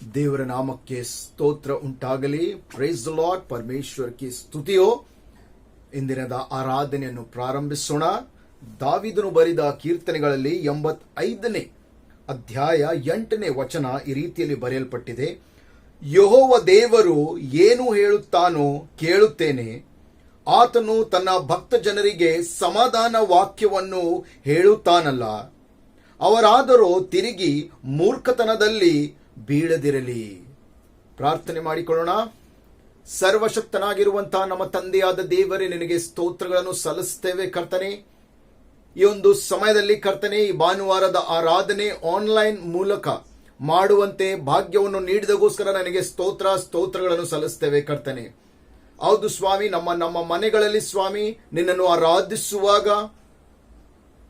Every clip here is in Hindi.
ದೇವರ ನಾಮಕ್ಕೆ ಸ್ತೋತ್ರ ಉಂಟಾಗಲಿ. Praise the Lord. ಪರಮೇಶ್ವರಕ್ಕೆ ಸ್ತುತಿಯೋ. ಇಂದಿನದ ಆರಾಧನೆಯನ್ನು ಪ್ರಾರಂಭಿಸೋಣ. ದಾವೀದನು ಬರೆದ ಕೀರ್ತನೆಗಳಲ್ಲಿ 85ನೇ ಅಧ್ಯಾಯ 8ನೇ ವಚನ ಈ ರೀತಿಯಲ್ಲಿ ಬರೆಯಲ್ಪಟ್ಟಿದೆ. ಯೆಹೋವ ದೇವರು ಏನು ಹೇಳುತ್ತಾನೋ ಕೇಳುತ್ತೇನೆ, ಆತನು ತನ್ನ ಭಕ್ತ ಜನರಿಗೆ ಸಮಾಧಾನ ವಾಕ್ಯವನ್ನು ಹೇಳುತ್ತಾನಲ್ಲ. ಅವರಾದರೋ ತಿರುಗಿ ಮೂರ್ಖತನದಲ್ಲಿ ಬೀಳದಿರಲಿ. ಪ್ರಾರ್ಥನೆ ಮಾಡಿಕೊಳ್ಳೋಣ. ಸರ್ವಶಕ್ತನಾಗಿರುವಂತಹ ನಮ್ಮ ತಂದೆಯಾದ ದೇವರೇ, ನಿನಗೆ ಸ್ತೋತ್ರಗಳನ್ನು ಸಲ್ಲಿಸುತ್ತೇವೆ ಕರ್ತನೆ. ಈ ಒಂದು ಸಮಯದಲ್ಲಿ ಕರ್ತನೆ, ಈ ಭಾನುವಾರದ ಆರಾಧನೆ ಆನ್ಲೈನ್ ಮೂಲಕ ಮಾಡುವಂತೆ ಭಾಗ್ಯವನ್ನು ನೀಡಿದಗೋಸ್ಕರ ನನಗೆ ಸ್ತೋತ್ರಗಳನ್ನು ಸಲ್ಲಿಸುತ್ತೇವೆ ಕರ್ತನೆ. ಹೌದು ಸ್ವಾಮಿ, ನಮ್ಮ ಮನೆಗಳಲ್ಲಿ ಸ್ವಾಮಿ ನಿನ್ನನ್ನು ಆರಾಧಿಸುವಾಗ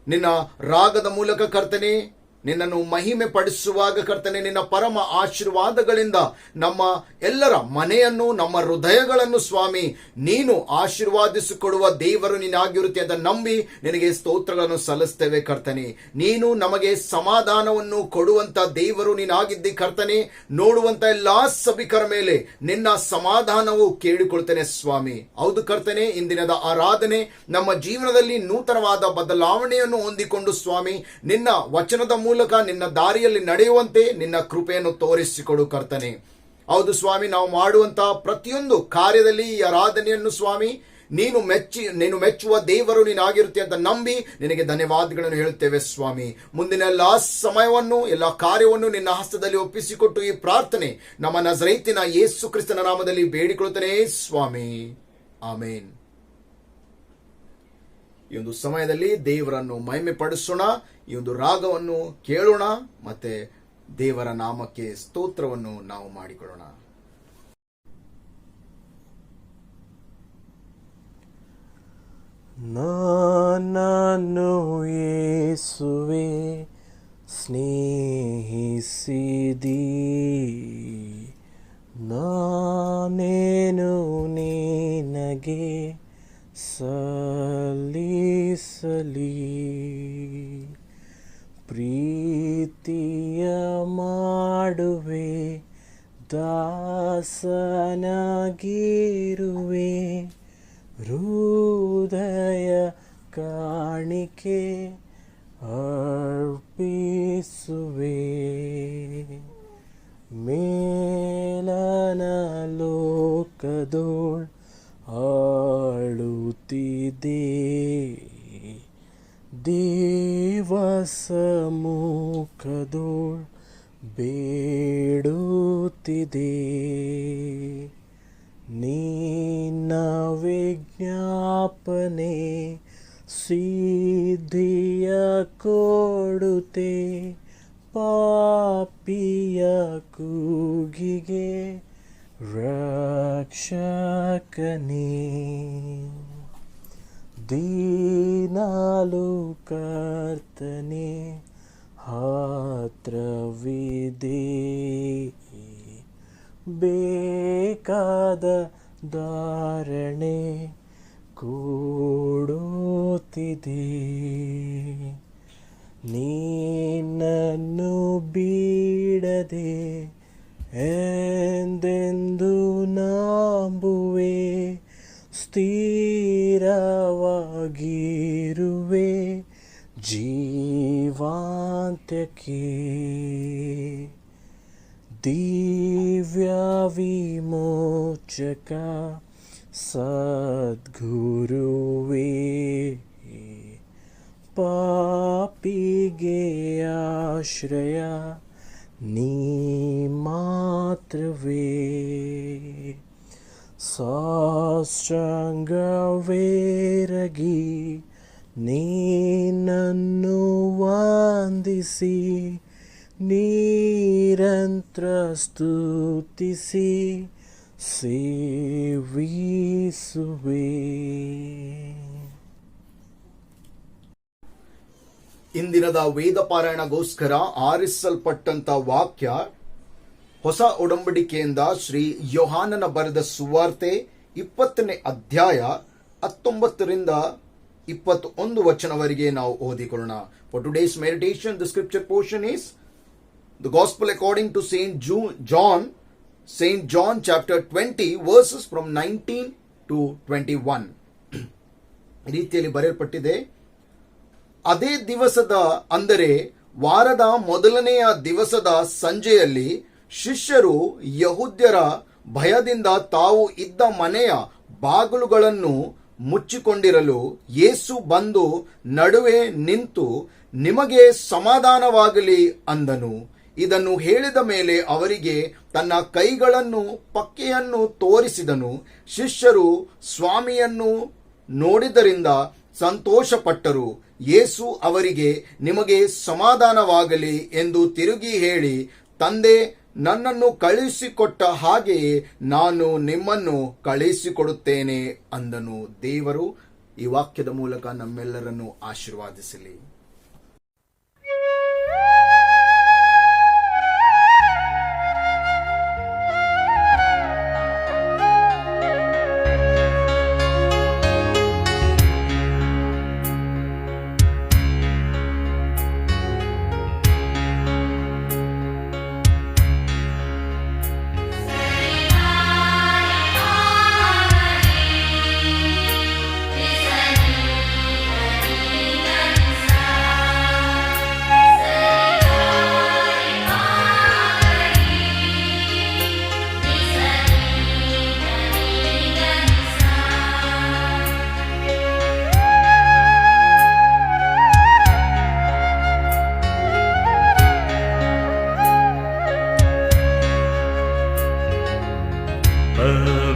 ನಿನ್ನ ರಾಗದ ಮೂಲಕ ಕರ್ತನೆ ನಿನ್ನನ್ನು ಮಹಿಮೆ ಪಡಿಸುವಾಗ ಕರ್ತನೆ, ನಿನ್ನ ಪರಮ ಆಶೀರ್ವಾದಗಳಿಂದ ನಮ್ಮ ಎಲ್ಲರ ಮನೆಯನ್ನು, ನಮ್ಮ ಹೃದಯಗಳನ್ನು ಸ್ವಾಮಿ ನೀನು ಆಶೀರ್ವಾದಿಸಿಕೊಡುವ ದೇವರು ನೀನಾಗಿರುತ್ತೆ ಅಂತ ನಂಬಿ ನಿನಗೆ ಸ್ತೋತ್ರಗಳನ್ನು ಸಲ್ಲಿಸ್ತೇವೆ ಕರ್ತನೆ. ನೀನು ನಮಗೆ ಸಮಾಧಾನವನ್ನು ಕೊಡುವಂತ ದೇವರು ನೀನಾಗಿದ್ದಿ ಕರ್ತನೆ. ನೋಡುವಂತ ಎಲ್ಲಾ ಸಭಿಕರ ಮೇಲೆ ನಿನ್ನ ಸಮಾಧಾನವು ಕೇಳಿಕೊಳ್ತೇನೆ ಸ್ವಾಮಿ. ಹೌದು ಕರ್ತನೆ, ಇಂದಿನದ ಆರಾಧನೆ ನಮ್ಮ ಜೀವನದಲ್ಲಿ ನೂತನವಾದ ಬದಲಾವಣೆಯನ್ನು ಹೊಂದಿಕೊಂಡು ಸ್ವಾಮಿ ನಿನ್ನ ವಚನದ ಮೂಲಕ ನಿನ್ನ ದಾರಿಯಲ್ಲಿ ನಡೆಯುವಂತೆ ನಿನ್ನ ಕೃಪೆಯನ್ನು ತೋರಿಸಿಕೊಡು ಕರ್ತನೆ. ಹೌದು ಸ್ವಾಮಿ, ನಾವು ಮಾಡುವಂತಹ ಪ್ರತಿಯೊಂದು ಕಾರ್ಯದಲ್ಲಿ ಈ ಆರಾಧನೆಯನ್ನು ಸ್ವಾಮಿ ನೀನು ಮೆಚ್ಚುವ ದೇವರು ನೀನಾಗಿರುತ್ತೆ ಅಂತ ನಂಬಿ ನಿನಗೆ ಧನ್ಯವಾದಗಳನ್ನು ಹೇಳುತ್ತೇವೆ ಸ್ವಾಮಿ. ಮುಂದಿನ ಎಲ್ಲಾ ಸಮಯವನ್ನು, ಎಲ್ಲಾ ಕಾರ್ಯವನ್ನು ನಿನ್ನ ಹಸ್ತದಲ್ಲಿ ಒಪ್ಪಿಸಿಕೊಟ್ಟು ಈ ಪ್ರಾರ್ಥನೆ ನಮ್ಮ ನಜರೇತಿನ ಯೇಸು ಕ್ರಿಸ್ತನ ನಾಮದಲ್ಲಿ ಬೇಡಿಕೊಳ್ಳುತ್ತೇನೆ ಸ್ವಾಮಿ. ಆಮೇನ್. ಈ ಒಂದು ಸಮಯದಲ್ಲಿ ದೇವರನ್ನು ಮಹಿಮೆ ಪಡಿಸೋಣ. ಈ ಒಂದು ರಾಗವನ್ನು ಕೇಳೋಣ, ಮತ್ತೆ ದೇವರ ನಾಮಕ್ಕೆ ಸ್ತೋತ್ರವನ್ನು ನಾವು ಮಾಡಿಕೊಳ್ಳೋಣ. ನನ್ನನ್ನು ಯೇಸುವೆ ಸ್ನೇಹಿಸಿದಿ, ನಾನೇನು ನಿನಗೆ ಸಲ್ಲಿಸಲಿ. ಪ್ರೀತಿಯ ಮಾಡುವೆ, ದಾಸನಾಗಿರುವೆ, ಹೃದಯ ಕಾಣಿಕೆ ಅರ್ಪಿಸುವೆ. ಮೇಲನ ಲೋಕದೋಳ್ ಆಳುತ್ತಿದೆ, ದೇವಸಮುಖದೋಳ್ ಬೇಡುತ್ತಿದೆ. ನಿನ್ನ ವಿಜ್ಞಾಪನೆ ಸಿದ್ಧಿಯ ಕೊಡುತ್ತೆ, ಪಾಪಿಯ ಕೂಗಿಗೆ ರಕ್ಷಕನೇ. ದೀನಾಲು ಕರ್ತನೆ ಹತ್ರವಿದೆ, ಬೇಕಾದ ಧಾರಣೆ ಕೊಡುತ್ತಿದೆ. ನಿನ್ನನ್ನು ಬಿಡದೆ ಎಂದೆಂದು ನಂಬುವೆ, ಸ್ಥಿರವಾಗಿರುವೆ ಜೀವಾಂತ್ಯಕ್ಕೆ. ದಿವ್ಯ ವಿಮೋಚಕ ಸದ್ಗುರುವೇ, ಪಾಪಿಗೆ ಆಶ್ರಯ ನೀ ಮಾತ್ರವೇ. ಸಾಷ್ಟಾಂಗವೇರಗಿ ನಿನ್ನನ್ನು ವಂದಿಸಿ, ನಿರಂತರ ಸ್ತುತಿಸಿ ಸೇವಿಸುವೆ. ಇಂದಿನದ ವೇದ ಪಾರಾಯಣಗೋಸ್ಕರ ಆರಿಸಲ್ಪಟ್ಟಂತ ವಾಕ್ಯ ಹೊಸ ಒಡಂಬಡಿಕೆಯಿಂದ ಶ್ರೀ ಯೋಹಾನನ ಬರೆದ ಸುವಾರ್ತೆ 20ನೇ ಅಧ್ಯಾಯ 19ರಿಂದ 21 ವಚನವರೆಗೆ ನಾವು ಓದಿಕೊಳ್ಳೋಣ. For today's meditation, the scripture portion is The Gospel according to Saint John chapter 20 verses from 19 to 21. ಈ ರೀತಿಯಲ್ಲಿ ಬರೆಯಲ್ಪಟ್ಟಿದೆ, ಅದೇ ದಿವಸದ ಅಂದರೆ ವಾರದ ಮೊದಲನೆಯ ದಿವಸದ ಸಂಜೆಯಲ್ಲಿ ಶಿಷ್ಯರು ಯಹೂದ್ಯರ ಭಯದಿಂದ ತಾವು ಇದ್ದ ಮನೆಯ ಬಾಗಿಲುಗಳನ್ನು ಮುಚ್ಚಿಕೊಂಡಿರಲು ಯೇಸು ಬಂದು ನಡುವೆ ನಿಂತು, ನಿಮಗೆ ಸಮಾಧಾನವಾಗಲಿ ಅಂದನು. ಇದನ್ನು ಹೇಳಿದ ಮೇಲೆ ಅವರಿಗೆ ತನ್ನ ಕೈಗಳನ್ನು ಪಕ್ಕೆಯನ್ನು ತೋರಿಸಿದನು. ಶಿಷ್ಯರು ಸ್ವಾಮಿಯನ್ನು ನೋಡಿದ್ದರಿಂದ ಸಂತೋಷಪಟ್ಟರು. ಯೇಸು ಅವರಿಗೆ, ನಿಮಗೆ ಸಮಾಧಾನವಾಗಲಿ ಎಂದು ತಿರುಗಿ ಹೇಳಿ, ತಂದೆ ನನ್ನನ್ನು ಕಳುಹಿಸಿಕೊಟ್ಟ ಹಾಗೆಯೇ ನಾನು ನಿಮ್ಮನ್ನು ಕಳುಹಿಸಿಕೊಡುತ್ತೇನೆ ಅಂದನು. ದೇವರು ಈ ವಾಕ್ಯದ ಮೂಲಕ ನಮ್ಮೆಲ್ಲರನ್ನು ಆಶೀರ್ವಾದಿಸಲಿ.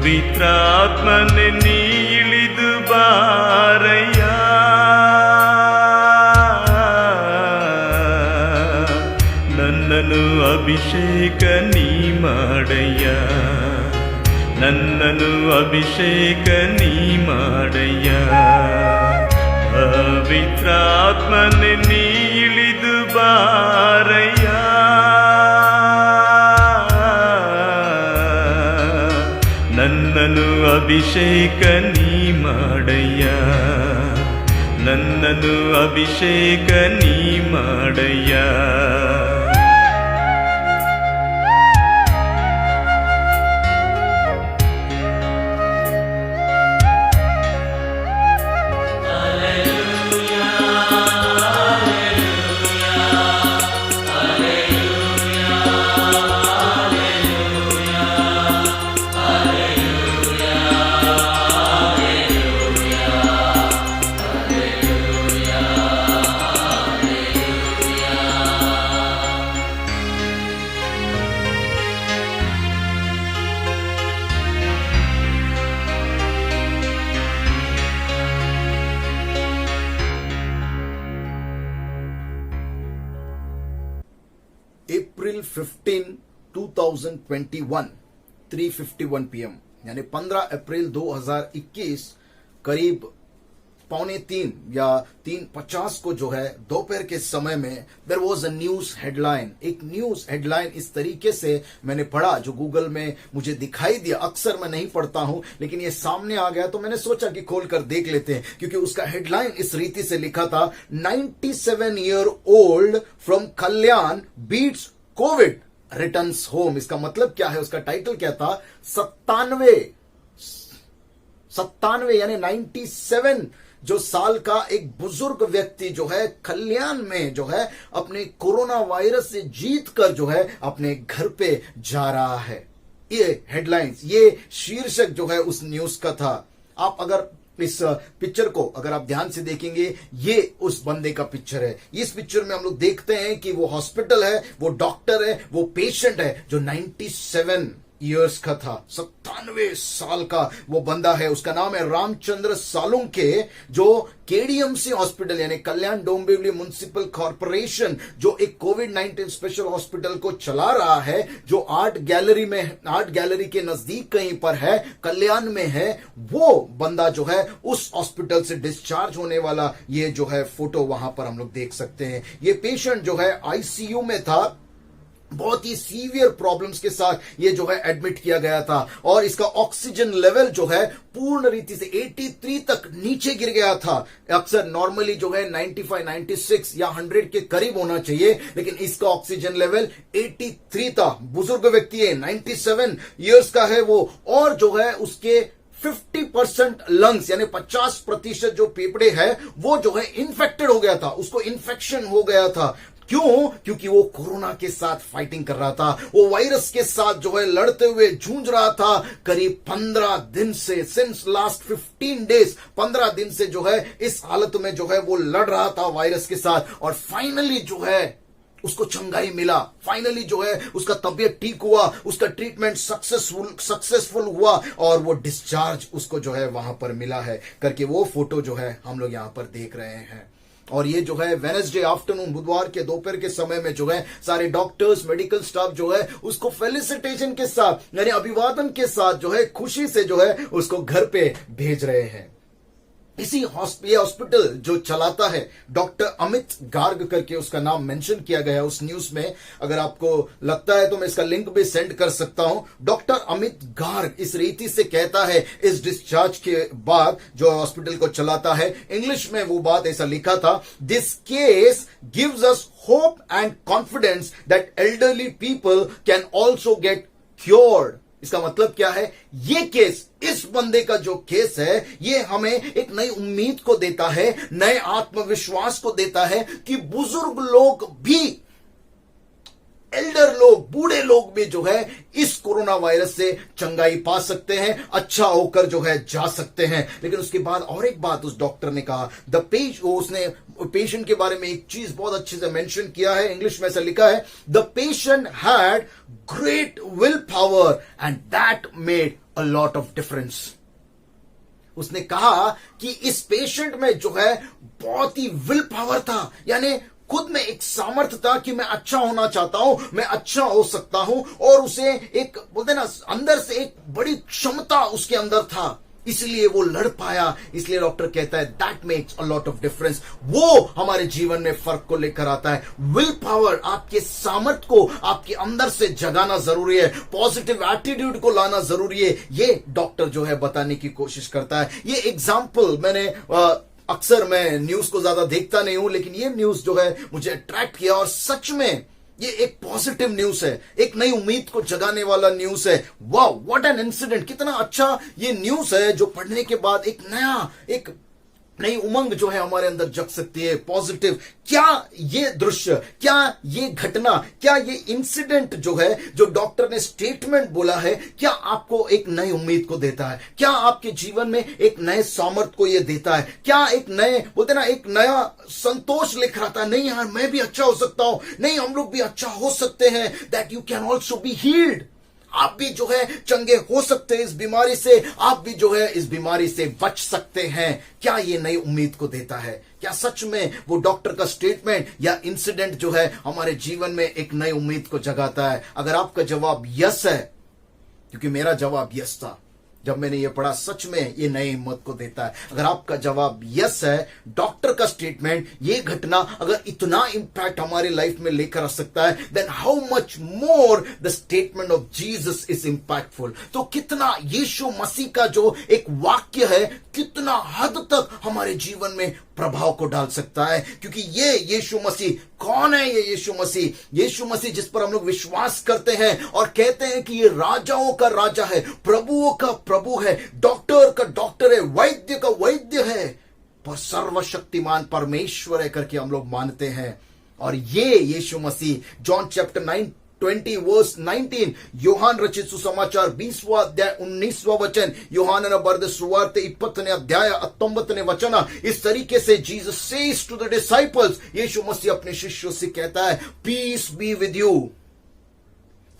ಪವಿತ್ರಾತ್ಮನೆ ನೀ ಇಳಿದು ಬಾರಯ್ಯ, ನನ್ನನ್ನು ಅಭಿಷೇಕ ನೀ ಮಾಡಯ್ಯ, ನನ್ನನ್ನು ಅಭಿಷೇಕ ನೀ ಮಾಡಯ್ಯ. ಪವಿತ್ರಾತ್ಮನೆ ನೀ ಇಳಿದು ಬಾರಯ್ಯ, ನನ್ನನ್ನು ಅಭಿಷೇಕ ನೀ ಮಾಡಯ್ಯ, ನನ್ನನ್ನು ಅಭಿಷೇಕ ನೀ ಮಾಡಯ್ಯ. April 15, 2021 3:51 PM यानी 15 अप्रैल 2021 करीब 2:45 या 3:50 को जो है दोपहर के समय में there was a news headline. एक न्यूज हेडलाइन इस तरीके से मैंने पढ़ा, जो गूगल में मुझे दिखाई दिया. अक्सर मैं नहीं पढ़ता हूं, लेकिन ये सामने आ गया तो मैंने सोचा कि खोलकर देख लेते हैं, क्योंकि उसका हेडलाइन इस रीति से लिखा था, 97 year old from Kalyan beats covid returns home. इसका मतलब क्या है, उसका टाइटल क्या था, 97 यानी 97 जो साल का एक बुजुर्ग व्यक्ति जो है कल्याण में जो है अपने कोरोना वायरस से जीत कर जो है अपने घर पे जा रहा है. ये हेडलाइंस, ये शीर्षक जो है उस न्यूज का था. आप अगर इस पिक्चर को अगर आप ध्यान से देखेंगे, ये उस बंदे का पिक्चर है. इस पिक्चर में हम लोग देखते हैं कि वो हॉस्पिटल है, वो डॉक्टर है, वो पेशेंट है जो 97 ईयर्स का था. 97 साल का वो बंदा है. उसका नाम है रामचंद्र सालुंके, जो केडीएमसी हॉस्पिटल यानी कल्याण डोंबिवली म्युनिसिपल कॉर्पोरेशन जो एक कोविड-19 स्पेशल हॉस्पिटल को चला रहा है, जो आर्ट गैलरी के नजदीक कहीं पर है, कल्याण में है. वो बंदा जो है उस हॉस्पिटल से डिस्चार्ज होने वाला, ये जो है फोटो वहां पर हम लोग देख सकते हैं. ये पेशेंट जो है आईसीयू में था बहुत ही सीवियर प्रॉब्लम्स के साथ ये जो है एडमिट किया गया था और इसका ऑक्सीजन लेवल जो है पूर्ण रीति से 83 तक नीचे गिर गया था। अक्सर नॉर्मली जो है 95, 96 या 100 के करीब होना चाहिए, लेकिन इसका ऑक्सीजन लेवल 83 था। बुजुर्ग व्यक्ति है, 97 इयर्स का है वो, और जो है उसके 50% लंग्स यानी 50% जो फेफड़े है वो जो है इन्फेक्टेड हो गया था, उसको इन्फेक्शन हो गया था। क्यों? क्योंकि वो कोरोना के साथ फाइटिंग कर रहा था, वो वायरस के साथ जो है लड़ते हुए जूझ रहा था। करीब 15 दिन से, सिंस लास्ट 15 डेज, 15 दिन से जो है इस हालत में जो है वो लड़ रहा था वायरस के साथ, और फाइनली जो है उसको चंगाई मिला। फाइनली जो है उसका तबीयत ठीक हुआ, उसका ट्रीटमेंट सक्सेसफुल हुआ और वो डिस्चार्ज उसको जो है वहां पर मिला है करके वो फोटो जो है हम लोग यहां पर देख रहे हैं। और ये जो है वेडनेसडे आफ्टरनून, बुधवार के दोपहर के समय में जो है सारे डॉक्टर्स, मेडिकल स्टाफ जो है उसको फेलिसिटेशन के साथ यानी अभिवादन के साथ जो है खुशी से जो है उसको घर पे भेज रहे हैं। इसी हॉस्पिटल जो चलाता है डॉक्टर अमित गार्ग करके उसका नाम मेंशन किया गया है उस न्यूज में। अगर आपको लगता है तो मैं इसका लिंक भी सेंड कर सकता हूं। डॉक्टर अमित गार्ग इस रीति से कहता है इस डिस्चार्ज के बाद, जो हॉस्पिटल को चलाता है, इंग्लिश में वो बात ऐसा लिखा था, this case gives us hope and confidence that elderly people can also get cured. इसका मतलब क्या है? ये केस, इस बंदे का जो केस है, ये हमें एक नई उम्मीद को देता है, नए आत्मविश्वास को देता है कि बुजुर्ग लोग भी, एल्डर लोग, बूढ़े लोग भी जो है इस कोरोना वायरस से चंगाई पा सकते हैं, अच्छा होकर जो है जा सकते हैं। लेकिन उसके बाद और एक बात उस डॉक्टर ने कहा, उसने पेशेंट के बारे में एक चीज बहुत अच्छे से मेंशन किया है, इंग्लिश में ऐसा लिखा है, the patient had great will power and that made a lot of difference. उसने कहा कि इस पेशेंट में जो है बहुत ही विल पावर था, यानी खुद में एक सामर्थ्य था कि मैं अच्छा होना चाहता हूं, मैं अच्छा हो सकता हूं, और उसे एक बोलते ना अंदर से एक बड़ी क्षमता उसके अंदर था, इसलिए वो लड़ पाया। इसलिए डॉक्टर कहता है that makes a lot of difference. वो हमारे जीवन में फर्क को लेकर आता है। विल पावर, आपके सामर्थ्य को आपके अंदर से जगाना जरूरी है, पॉजिटिव एटीट्यूड को लाना जरूरी है। ये डॉक्टर जो है बताने की कोशिश करता है। ये एग्जाम्पल मैंने अक्सर मैं न्यूज को ज्यादा देखता नहीं हूं, लेकिन ये न्यूज जो है मुझे अट्रैक्ट किया, और सच में ये एक पॉजिटिव न्यूज है, एक नई उम्मीद को जगाने वाला न्यूज है। वाह, व्हाट एन इंसिडेंट! कितना अच्छा ये न्यूज है जो पढ़ने के बाद एक नई उमंग जो है हमारे अंदर जग सकती है, पॉजिटिव। क्या ये दृश्य, क्या ये घटना, क्या ये इंसिडेंट जो है, जो डॉक्टर ने स्टेटमेंट बोला है, क्या आपको एक नई उम्मीद को देता है? क्या आपके जीवन में एक नए सामर्थ्य को ये देता है? क्या एक नए, बोलते ना, एक नया संतोष लेकर आता है? नहीं यार, मैं भी अच्छा हो सकता हूं, नहीं हम लोग भी अच्छा हो सकते हैं, that you can also be healed. आप भी जो है चंगे हो सकते हैं इस बीमारी से, आप भी जो है इस बीमारी से बच सकते हैं। क्या ये नई उम्मीद को देता है? क्या सच में वो डॉक्टर का स्टेटमेंट या इंसिडेंट जो है हमारे जीवन में एक नई उम्मीद को जगाता है? अगर आपका जवाब यस है, क्योंकि मेरा जवाब यस था जब मैंने ये पढ़ा, सच में ये नई हिम्मत को देता है। अगर आपका जवाब यस है, डॉक्टर का स्टेटमेंट, ये घटना अगर इतना इंपैक्ट हमारी लाइफ में लेकर आ सकता है, then how much more the statement of Jesus is impactful. तो कितना यीशु मसीह का जो एक वाक्य है, कितना हद तक हमारे जीवन में प्रभाव को डाल सकता है। क्योंकि ये यीशु मसीह कौन है? ये यीशु मसीह जिस पर हम लोग विश्वास करते हैं और कहते हैं कि ये राजाओं का राजा है, प्रभुओं का प्रभु है, डॉक्टर का डॉक्टर है, वैद्य का वैद्य है, पर सर्वशक्तिमान परमेश्वर है करके हम लोग मानते हैं। और ये यीशु मसीह, जॉन चैप्टर 20 वर्स 19, యోహాన్ రచిత సుసమాచాर 20वां अध्याय 19वां वचन, యోహాను बರೆದ सुवार्ते 20ನೇ अध्याय 19ನೇ वचन। इस तरीके से Jesus says to the disciples, Yeshu Masih अपने शिष्यों से कहता है, पीस बी विद यू,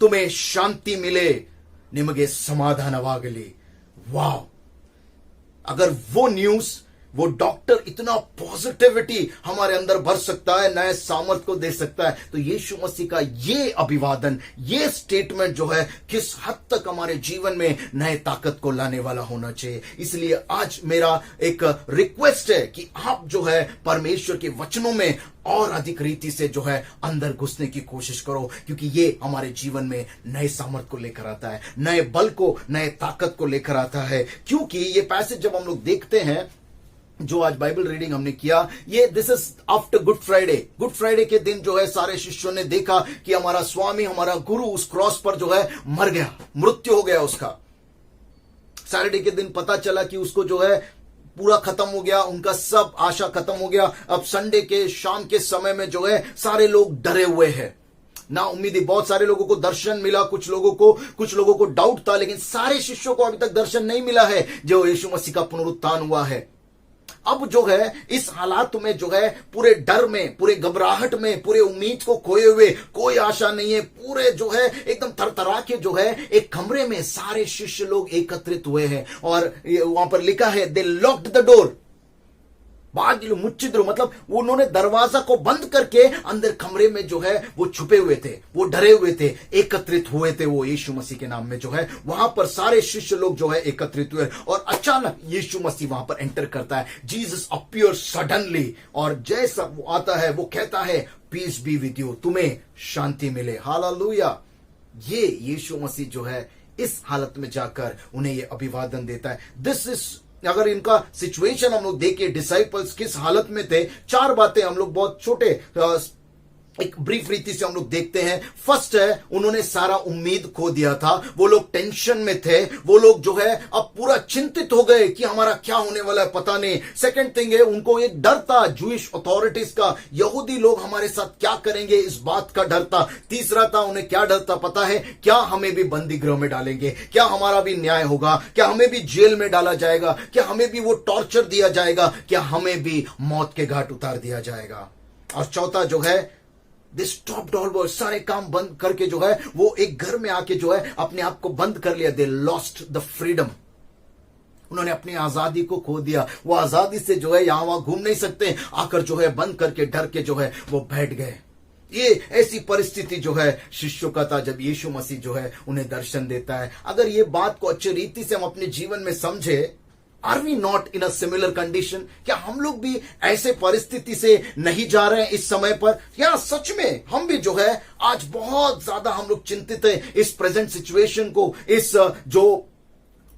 तुम्हें शांति मिले, ನಿಮಗೆ ಸಮಾಧಾನವಾಗಲಿ। वाह, अगर वो न्यूज वो डॉक्टर इतना पॉजिटिविटी हमारे अंदर भर सकता है, नए सामर्थ को दे सकता है। तो यीशु मसीह का ये अभिवादन, ये स्टेटमेंट जो है किस हद तक हमारे जीवन में नए ताकत को लाने वाला होना चाहिए। इसलिए आज मेरा एक रिक्वेस्ट है कि आप जो है परमेश्वर के वचनों में और अधिक रीति से जो है अंदर घुसने की कोशिश करो, क्योंकि ये हमारे जीवन में नए सामर्थ को लेकर आता है, नए बल को, नए ताकत को लेकर आता है। क्योंकि ये पैसेज जब हम लोग देखते हैं, जो आज बाइबल रीडिंग हमने किया, ये this is after good Friday. Good Friday के दिन जो है सारे शिष्यों ने देखा कि हमारा स्वामी, हमारा गुरु उस क्रॉस पर जो है मर गया, मृत्यु हो गया उसका। सैटरडे के दिन पता चला कि उसको जो है पूरा खत्म हो गया, उनका सब आशा खत्म हो गया। अब संडे के शाम के समय में जो है सारे लोग डरे हुए हैं, ना उम्मीदी। बहुत सारे लोगों को दर्शन मिला, कुछ लोगों को डाउट था, लेकिन सारे शिष्यों को अभी तक दर्शन नहीं मिला है जो यीशु मसीह का पुनरुत्थान हुआ है। अब जो है इस हालात में जो है पूरे डर में, पूरे घबराहट में, पूरे उम्मीद को खोए हुए, कोई आशा नहीं है, पूरे जो है एकदम थरथरा के जो है एक कमरे में सारे शिष्य लोग एकत्रित हुए हैं। और वहां पर लिखा है दे लॉक्ड द डोर, बागिल मुच्चिद्रु, मतलब उन्होंने दरवाजा को बंद करके अंदर कमरे में जो है वो छुपे हुए थे, वो डरे हुए थे, एकत्रित हुए थे। वो यीशु मसीह के नाम में जो है वहां पर सारे शिष्य लोग जो है एकत्रित हुए, और अचानक यीशु मसीह वहां पर एंटर करता है। जीसस अपीयर सडनली, और जैसा वो आता है वो कहता है पीस बी विद यू, तुम्हें शांति मिले। हालेलुया। ये यीशु मसीह जो है इस हालत में जाकर उन्हें ये अभिवादन देता है। दिस इज, अगर इनका सिचुएशन हम लोग देखें, डिसाइपल्स किस हालत में थे, 4 बातें हम लोग बहुत छोटे एक ब्रीफ रीति से हम लोग देखते हैं। फर्स्ट है, उन्होंने सारा उम्मीद खो दिया था, वो लोग टेंशन में थे, वो लोग जो है अब पूरा चिंतित हो गए कि हमारा क्या होने वाला है पता नहीं। सेकंड थिंग है, उनको एक डर था जूइश अथॉरिटीज का, यहूदी लोग हमारे साथ क्या करेंगे इस बात का डर था। तीसरा था, उन्हें क्या डर था पता है, क्या हमें भी बंदी गृह में डालेंगे, क्या हमारा भी न्याय होगा, क्या हमें भी जेल में डाला जाएगा, क्या हमें भी वो टॉर्चर दिया जाएगा, क्या हमें भी मौत के घाट उतार दिया जाएगा। और चौथा जो है, दे स्टॉप्ड ऑल वर्क, सारे काम बंद करके जो है वो एक घर में आके जो है अपने आप को बंद कर लिया। दे लॉस्ट द फ्रीडम, उन्होंने अपनी आजादी को खो दिया। वो आजादी से जो है यहां वहां घूम नहीं सकते, आकर जो है बंद करके डर के जो है वो बैठ गए। ये ऐसी परिस्थिति जो है शिष्यों का था जब यीशु मसीह जो है उन्हें दर्शन देता है। अगर ये बात को अच्छी रीति से हम अपने जीवन में समझे, are we not in a similar condition? क्या हम लोग भी ऐसे परिस्थिति से नहीं जा रहे हैं इस समय पर? या सच में हम भी जो है आज बहुत ज्यादा हम लोग चिंतित हैं इस प्रेजेंट सिचुएशन को, इस जो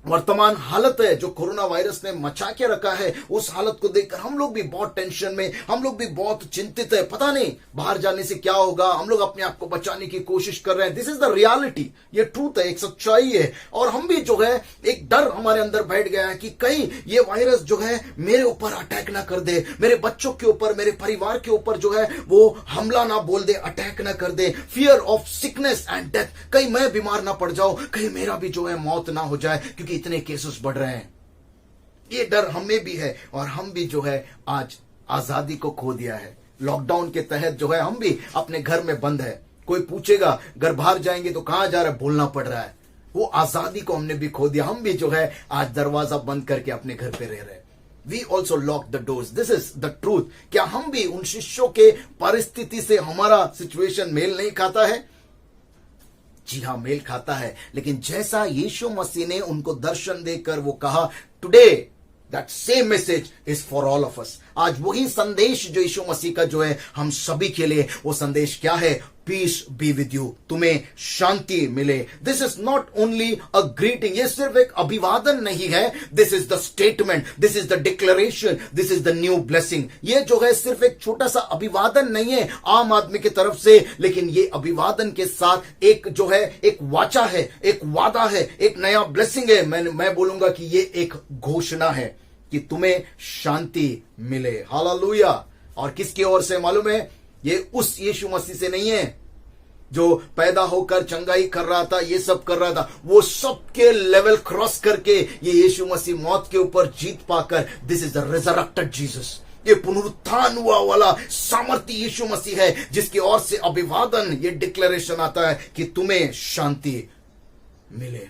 वर्तमान हालत है जो कोरोना वायरस ने मचा के रखा है, उस हालत को देखकर हम लोग भी बहुत टेंशन में, हम लोग भी बहुत चिंतित है। पता नहीं बाहर जाने से क्या होगा, हम लोग अपने आप को बचाने की कोशिश कर रहे हैं। दिस इज द रियलिटी, ये ट्रूथ है, एक सच्चाई है। और हम भी जो है एक डर हमारे अंदर बैठ गया है कि कहीं ये वायरस जो है मेरे ऊपर अटैक ना कर दे, मेरे बच्चों के ऊपर, मेरे परिवार के ऊपर जो है वो हमला ना बोल दे, अटैक ना कर दे। Fear of sickness and death, कहीं मैं बीमार ना पड़ जाऊं, कहीं मेरा भी जो है मौत ना हो जाए, क्योंकि इतने केसेस बढ़ रहे हैं। ये डर हमें भी है, और हम भी जो है आज आजादी को खो दिया है। लॉकडाउन के तहत जो है हम भी अपने घर में बंद है। कोई पूछेगा घर बाहर जाएंगे तो कहां जा रहा है, बोलना पड़ रहा है। वो आजादी को हमने भी खो दिया। हम भी जो है आज दरवाजा बंद करके अपने घर पे रह रहे हैं। We also lock the doors. This is the truth. क्या हम भी उन शिष्यों के परिस्थिति से हमारा सिचुएशन मेल नहीं खाता है? जी हाँ, मेल खाता है। लेकिन जैसा यीशु मसीह ने उनको दर्शन देकर वो कहा, today that same message is for all of us. आज वही संदेश जो यीशु मसीह का जो है हम सभी के लिए, वो संदेश क्या है? पीस बी विद यू, तुम्हें शांति मिले। This is not only a greeting, ये सिर्फ एक अभिवादन नहीं है। This is the statement, this is the declaration, this is the new blessing. ये जो है सिर्फ एक छोटा सा अभिवादन नहीं है आम आदमी की तरफ से, लेकिन ये अभिवादन के साथ एक जो है एक वाचा है, एक वादा है, एक नया ब्लेसिंग है। मैं बोलूंगा कि ये एक घोषणा है कि तुम्हें शांति मिले। हालेलुया। और किसकी ओर से मालूम है? ये उस यीशु मसीह से नहीं है जो पैदा होकर चंगाई कर रहा था, ये सब कर रहा था। वो सबके लेवल क्रॉस करके ये यीशु मसीह मौत के ऊपर जीत पाकर, this is the resurrected Jesus, ये पुनरुत्थान हुआ वाला सामर्थ्य यीशु मसीह है, जिसकी ओर से अभिवादन, ये डिक्लेरेशन आता है कि तुम्हें शांति मिले।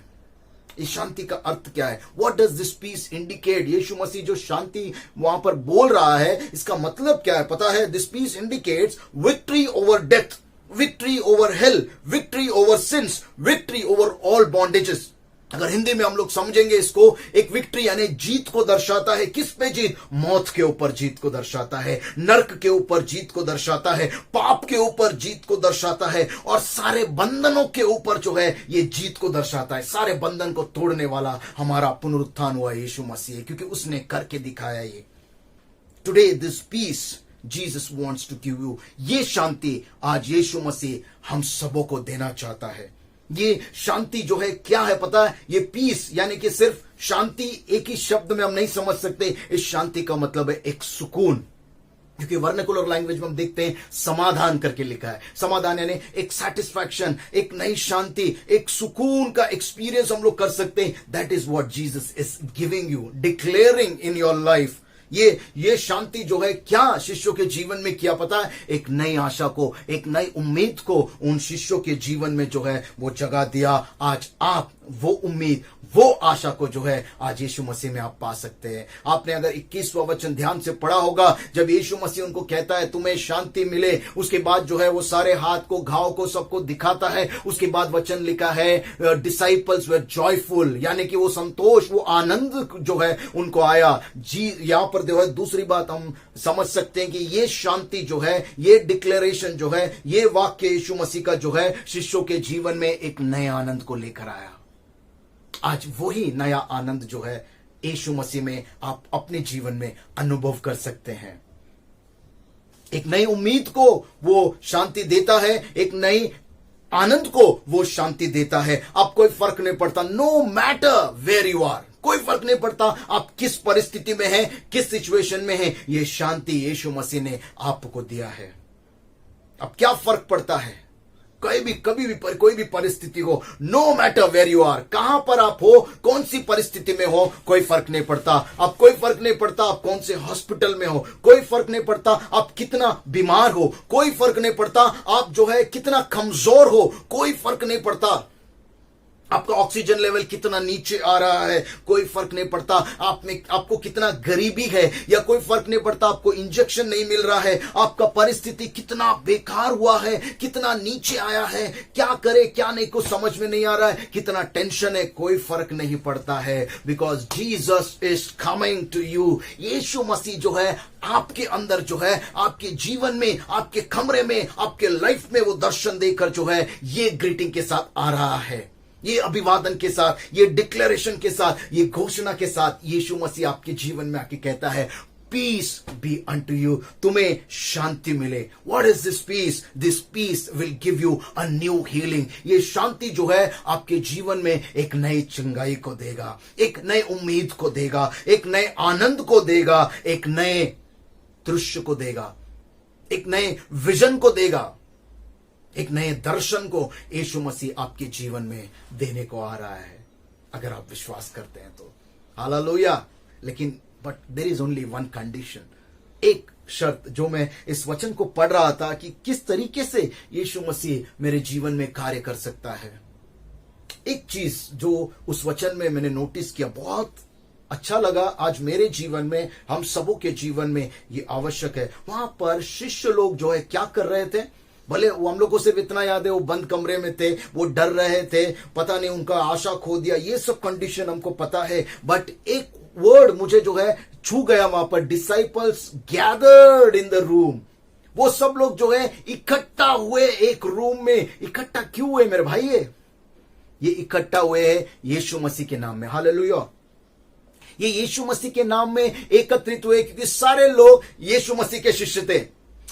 इस शांति का अर्थ क्या है? What does this peace indicate? Yeshu Masih जो शांति वहां पर बोल रहा है, इसका मतलब क्या है पता है? This peace indicates victory over death, victory over hell, victory over sins, victory over all bondages. अगर हिंदी में हम लोग समझेंगे इसको, एक विक्ट्री यानी जीत को दर्शाता है। किस पे जीत? मौत के ऊपर जीत को दर्शाता है, नर्क के ऊपर जीत को दर्शाता है, पाप के ऊपर जीत को दर्शाता है, और सारे बंधनों के ऊपर जो है ये जीत को दर्शाता है। सारे बंधन को तोड़ने वाला हमारा पुनरुत्थान हुआ यीशु मसीह है, क्योंकि उसने करके दिखाया ये। Today this peace Jesus wants to give you, ये शांति आज यीशु मसीह हम सबों को देना चाहता है। ये शांति जो है क्या है पता है? ये पीस यानी कि सिर्फ शांति एक ही शब्द में हम नहीं समझ सकते। इस शांति का मतलब है एक सुकून, क्योंकि वर्नाकुलर लैंग्वेज में हम देखते हैं समाधान करके लिखा है। समाधान यानी एक सेटिस्फैक्शन, एक नई शांति, एक सुकून का एक्सपीरियंस हम लोग कर सकते हैं। That is what Jesus is giving you, declaring in your life. ये शांति जो है क्या शिष्यों के जीवन में किया पता है? एक नई आशा को, एक नई उम्मीद को उन शिष्यों के जीवन में जो है वो जगह दिया। आज आप वो उम्मीद, वो आशा को जो है आज यीशु मसीह में आप पा सकते हैं। आपने अगर 21वां वचन ध्यान से पढ़ा होगा, जब यीशु मसीह उनको कहता है तुम्हें शांति मिले, उसके बाद जो है वो सारे हाथ को, घाव को, सबको दिखाता है। उसके बाद वचन लिखा है डिसाइपल्स वर जॉयफुल, यानी कि वो संतोष, वो आनंद जो है उनको आया। जी यहां पर जो है दूसरी बात हम समझ सकते हैं कि ये शांति जो है, ये डिक्लेरेशन जो है, ये वाक्य यीशु मसीह का जो है शिष्यों के जीवन में एक नए आनंद को लेकर आया। आज वही नया आनंद जो है यीशु मसीह में आप अपने जीवन में अनुभव कर सकते हैं। एक नई उम्मीद को वो शांति देता है, एक नई आनंद को वो शांति देता है। अब कोई फर्क नहीं पड़ता, no matter where you are, कोई फर्क नहीं पड़ता आप किस परिस्थिति में हैं, किस सिचुएशन में हैं, ये शांति यीशु मसीह ने आपको दिया है। अब क्या फर्क पड़ता है? कभी भी कोई भी परिस्थिति हो, no matter where you are, कहां पर आप हो, कौन सी परिस्थिति में हो, कोई फर्क नहीं पड़ता। अब कोई फर्क नहीं पड़ता आप कौन से हॉस्पिटल में हो, कोई फर्क नहीं पड़ता आप कितना बीमार हो, कोई फर्क नहीं पड़ता आप जो है कितना कमजोर हो, कोई फर्क नहीं पड़ता आपका ऑक्सीजन लेवल कितना नीचे आ रहा है, कोई फर्क नहीं पड़ता आपको कितना गरीबी है, या कोई फर्क नहीं पड़ता आपको इंजेक्शन नहीं मिल रहा है, आपका परिस्थिति कितना बेकार हुआ है, कितना नीचे आया है, क्या करे क्या नहीं कुछ समझ में नहीं आ रहा है, कितना टेंशन है, कोई फर्क नहीं पड़ता है। Because Jesus is coming to you. Yeshu Masih जो है आपके अंदर जो है, आपके जीवन में, आपके कमरे में, आपके लाइफ में वो दर्शन देकर जो है ये ग्रीटिंग के साथ आ रहा है, ये अभिवादन के साथ, ये डिक्लेरेशन के साथ, ये घोषणा के साथ यीशु मसीह आपके जीवन में आके कहता है पीस बी अनटू यू, तुम्हें शांति मिले। What is this peace? This peace will give you a new healing. ये शांति जो है आपके जीवन में एक नई चंगाई को देगा, एक नई उम्मीद को देगा, एक नए आनंद को देगा, एक नए दृश्य को देगा, एक नए विजन को देगा, एक नए दर्शन को यीशु मसीह आपके जीवन में देने को आ रहा है, अगर आप विश्वास करते हैं तो। हालेलुया। लेकिन but there is only one condition, एक शर्त जो मैं इस वचन को पढ़ रहा था कि किस तरीके से यीशु मसीह मेरे जीवन में कार्य कर सकता है। एक चीज जो उस वचन में मैंने नोटिस किया, बहुत अच्छा लगा, आज मेरे जीवन में, हम सबों के जीवन में ये आवश्यक है। वहां पर शिष्य लोग जो है क्या कर रहे थे? भले वो हम लोग को सिर्फ इतना याद है वो बंद कमरे में थे, वो डर रहे थे, पता नहीं उनका आशा खो दिया, ये सब कंडीशन हमको पता है। बट एक वर्ड मुझे जो है छू गया वहां पर, disciples gathered in the room. वो सब लोग जो है इकट्ठा हुए एक रूम में। इकट्ठा क्यों हुए मेरे भाई? ये इकट्ठा हुए हैं यीशु मसीह के नाम में। हालेलुया। ये यीशु मसीह के नाम में एकत्रित हुए क्योंकि सारे लोग यीशु मसीह के शिष्य थे,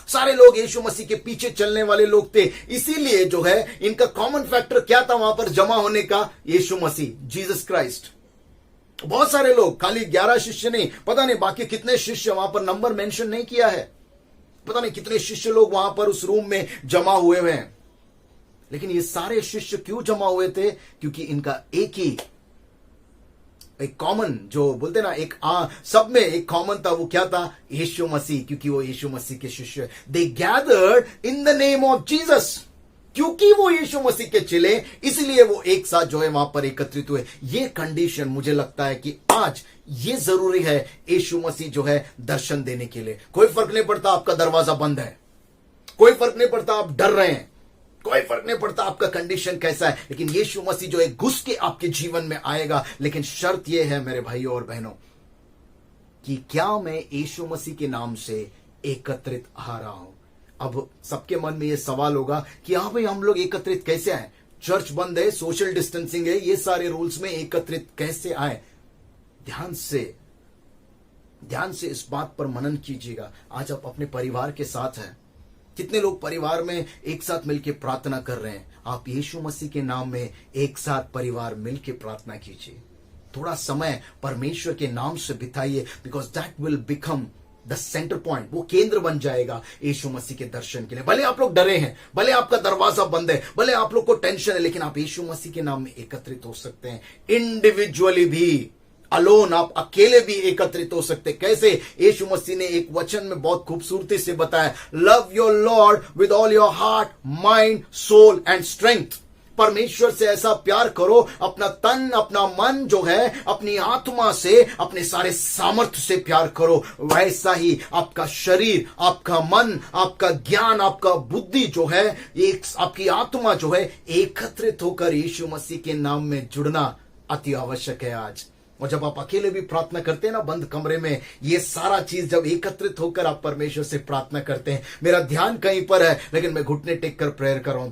सारे लोग यीशु मसीह के पीछे चलने वाले लोग थे। इसीलिए जो है इनका कॉमन फैक्टर क्या था वहां पर जमा होने का? यीशु मसीह, जीसस क्राइस्ट। बहुत सारे लोग, खाली 11 शिष्य नहीं, पता नहीं बाकी कितने शिष्य, वहां पर नंबर मेंशन नहीं किया है, पता नहीं कितने शिष्य लोग वहां पर उस रूम में जमा हुए हुए हैं। लेकिन ये सारे शिष्य क्यों जमा हुए थे? क्योंकि इनका एक कॉमन, जो बोलते ना, एक सब में एक कॉमन था। वो क्या था? यीशु मसीह, क्योंकि वो यीशु मसीह के शिष्य। They gathered in the name of Jesus. क्योंकि वो यीशु मसीह के चेले, इसलिए वो एक साथ जो है वहां पर एकत्रित हुए। ये कंडीशन मुझे लगता है कि आज ये जरूरी है यीशु मसीह जो है दर्शन देने के लिए। कोई फर्क नहीं पड़ता आपका दरवाजा बंद है, कोई फर्क नहीं पड़ता आप डर रहे हैं, कोई फर्क नहीं पड़ता आपका कंडीशन कैसा है, लेकिन यीशु मसीह जो है घुस के आपके जीवन में आएगा। लेकिन शर्त यह है मेरे भाइयों और बहनों कि क्या मैं यीशु मसीह के नाम से एकत्रित आ रहा हूं। अब सबके मन में यह सवाल होगा कि हाँ भाई, हम लोग एकत्रित कैसे आए, चर्च बंद है, सोशल डिस्टेंसिंग है, ये सारे रूल्स में एकत्रित कैसे आए। ध्यान से इस बात पर मनन कीजिएगा। आज आप अपने परिवार के साथ हैं, कितने लोग परिवार में एक साथ मिलकर प्रार्थना कर रहे हैं। आप यीशु मसीह के नाम में एक साथ परिवार मिलकर प्रार्थना कीजिए। थोड़ा समय परमेश्वर के नाम से बिताइए, because that will become the centre point, वो केंद्र बन जाएगा यीशु मसीह के दर्शन के लिए। भले आप लोग डरे हैं, भले आपका दरवाजा बंद है, भले आप लोग को टेंशन है, लेकिन आप यीशु मसीह के नाम में एकत्रित हो सकते हैं। इंडिविजुअली भी, अलोन, आप अकेले भी एकत्रित हो सकते। कैसे? यीशु मसीह ने एक वचन में बहुत खूबसूरती से बताया, love your Lord with all your heart, mind, soul and strength. परमेश्वर से ऐसा प्यार करो, अपना तन, अपना मन जो है, अपनी आत्मा से, अपने सारे सामर्थ्य से प्यार करो। वैसा ही आपका शरीर, आपका मन, आपका ज्ञान, आपका बुद्धि जो है, एक आपकी आत्मा जो है, एकत्रित होकर यीशु मसीह के नाम में जुड़ना अति आवश्यक है आज। और जब आप अकेले भी प्रार्थना करते हैं ना, बंद कमरे में, ये सारा चीज जब एकत्रित होकर आप परमेश्वर से प्रार्थना करते हैं, मेरा ध्यान कहीं पर है लेकिन मैं घुटने टेक कर प्रेयर कर रहा हूं,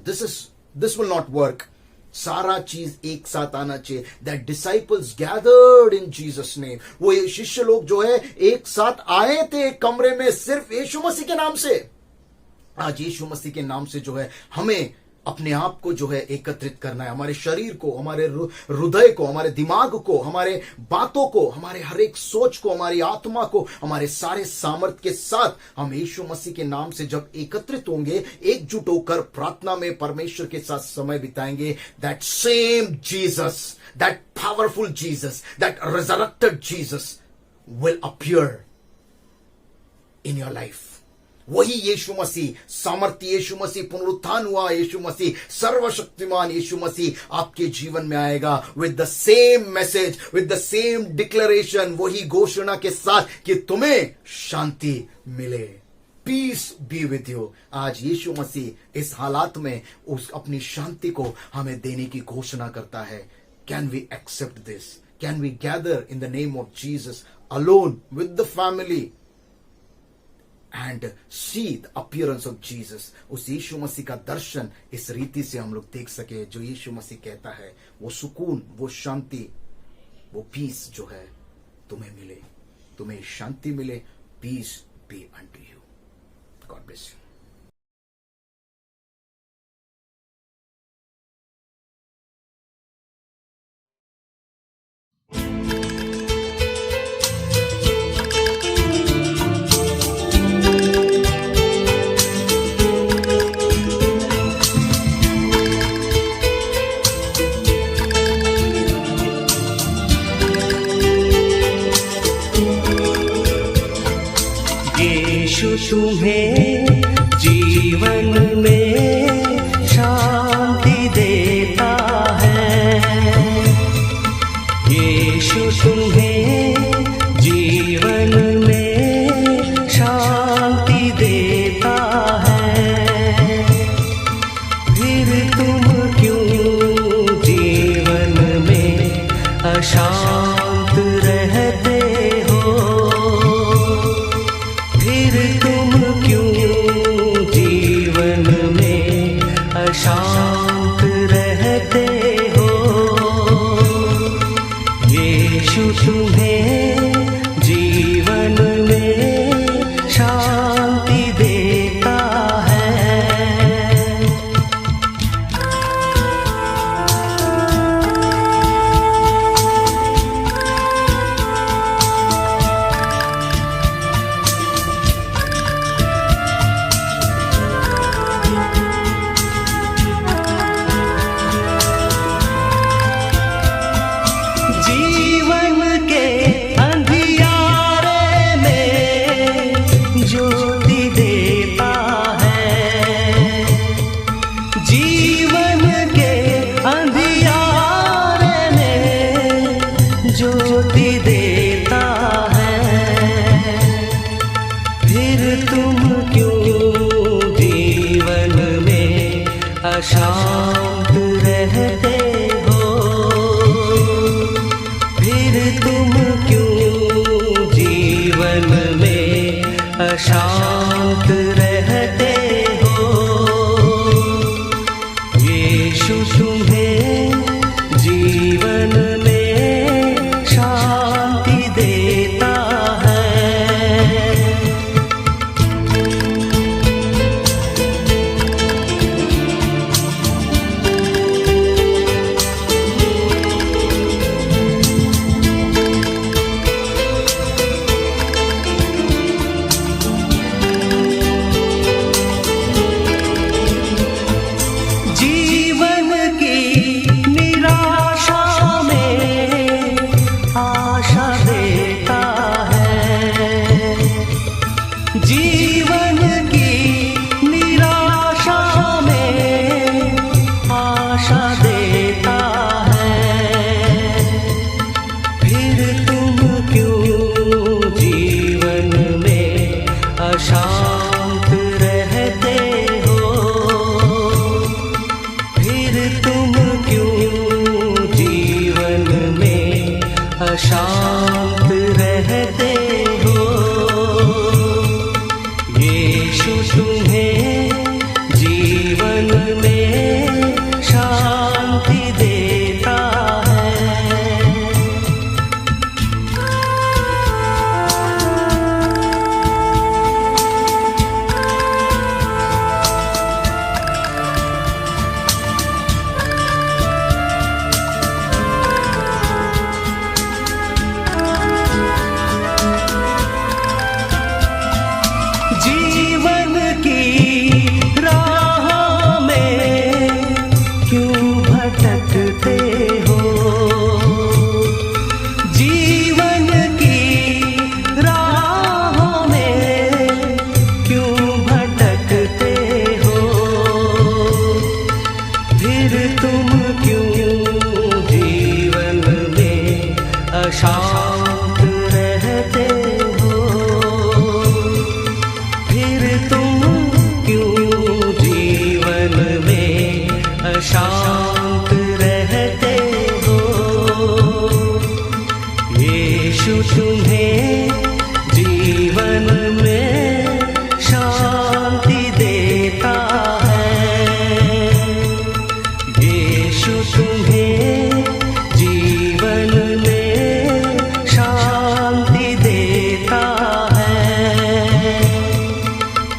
दिस विल नॉट वर्क। सारा चीज एक साथ आना चाहिए। That disciples gathered in Jesus name, वो ये शिष्य लोग जो है एक साथ आए थे एक कमरे में सिर्फ यीशु मसीह के नाम से। आज यीशु मसीह के नाम से जो है हमें अपने आप को जो है एकत्रित करना है, हमारे शरीर को, हमारे हृदय को, हमारे दिमाग को, हमारे बातों को, हमारे हर एक सोच को, हमारी आत्मा को, हमारे सारे सामर्थ्य के साथ हम यीशु मसीह के नाम से जब एकत्रित होंगे, एकजुट होकर प्रार्थना में परमेश्वर के साथ समय बिताएंगे, that same Jesus, that powerful Jesus, that resurrected Jesus will appear in your life. वही यीशु मसीह, सामर्थ्य यीशु मसीह, पुनरुत्थान हुआ यीशु मसीह, सर्वशक्तिमान यीशु मसीह आपके जीवन में आएगा with the same message, with the same declaration, वही घोषणा के साथ कि तुम्हें शांति मिले, पीस बी विद यू। आज यीशु मसीह इस हालात में उस अपनी शांति को हमें देने की घोषणा करता है। Can we accept this? Can we gather in the name of Jesus alone with the family and see the appearance of Jesus? उस यीशु मसीह का दर्शन इस रीति से हम लोग देख सके जो यीशु मसीह कहता है, वो सुकून, वो शांति, वो पीस जो है तुम्हें मिले, तुम्हें शांति मिले। Peace be unto you. God bless you. यीशु तुम्हें जीवन में शांति देता है। यीशु तुम्हें जीवन में शांति देता है। फिर तुम क्यों जीवन में अशांत रहते हो? फिर तुम क्यों जीवन में अशांत रहते हो? यीशु आशा देता है। फिर तुम क्यों जीवन में अशांत रहते हो? फिर तुम क्यों जीवन में अशांत रहते हो? यीशु तुम्हें जीवन में शांति देता है। जीवन की राह में क्यों भटकते हो? जीवन की राह में क्यों भटकते हो? फिर तुम क्यों जीवन में अशांत रहते हो? फिर तुम क्यों जीवन में अशांत रहते हो? यीशु तुम्हें जीवन में शांति देता है। यीशु तुम्हें जीवन में शांति देता है।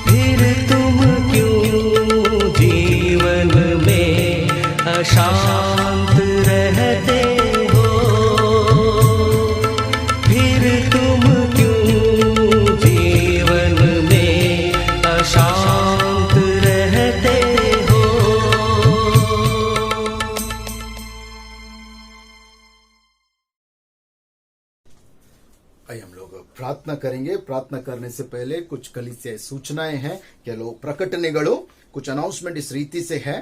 फिर तुम क्यों जीवन में अशांत रहते हो? फिर तुम क्यों जीवन में अशांत रहते हो? आइए हम लोग प्रार्थना करेंगे। प्रार्थना करने से पहले कुछ कलीसिया सूचनाएं हैं। ಕೆಲವು ಪ್ರಕಟಣೆಗಳು कुछ अनाउंसमेंट इस रीति से है।